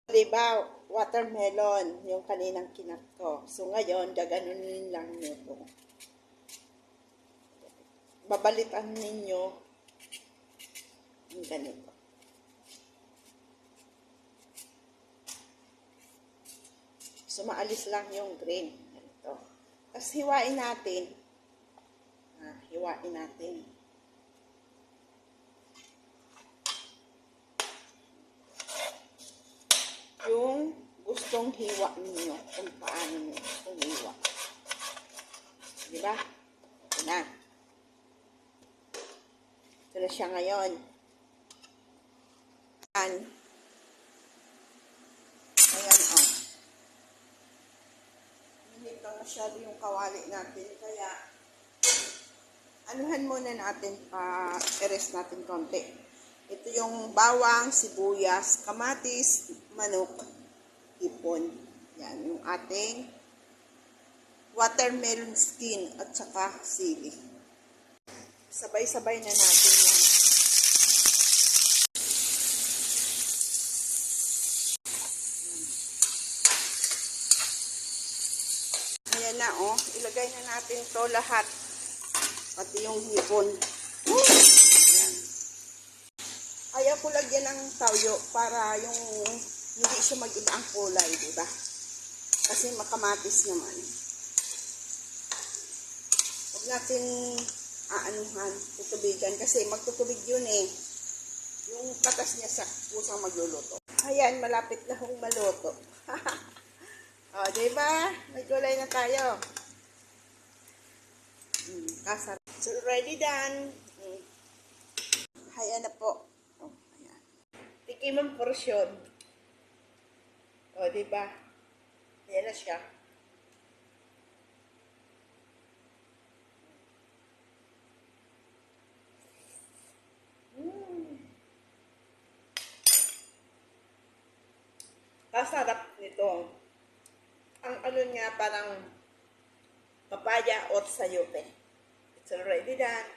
Diba, watermelon, yung kaninang kinat ko. So, ngayon, gaganunin lang nito. Babalitan ninyo yung ganito. So, maalis lang yung green. Ganito. Tapos, hiwain natin. Hiwain natin. Yung gustong hiwa ninyo, kung paano nyo gustong hiwa. Diba? Ito na. Ito na siya ngayon. Ayan, oh. Hindi pa masyado yung kawali natin, kaya anuhan muna natin i-rest natin konti. Ito yung bawang, sibuyas, kamatis, manok, hipon. Yan, yung ating watermelon skin at saka sili. Sabay-sabay na natin yan. Ayan na, oh. Ilagay na natin to lahat. Pati yung hipon. Ayan. Ayaw ko lagyan ng toyo para yung hindi siya mag-iba ang kulay, diba? Kasi makamatis naman. Huwag natin tutubigan kasi magtutubig yun eh. Yung katas niya sa pusang magluluto. Ayan, malapit na hong maluto. O, diba? May gulay na tayo. Kasarap. So, ready done. Ayan na po. O, ayan. Tikimang porsyon. O, diba? Ayan na siya. Kasarap nito. Ang ano niya parang papaya or sayote. It's already done.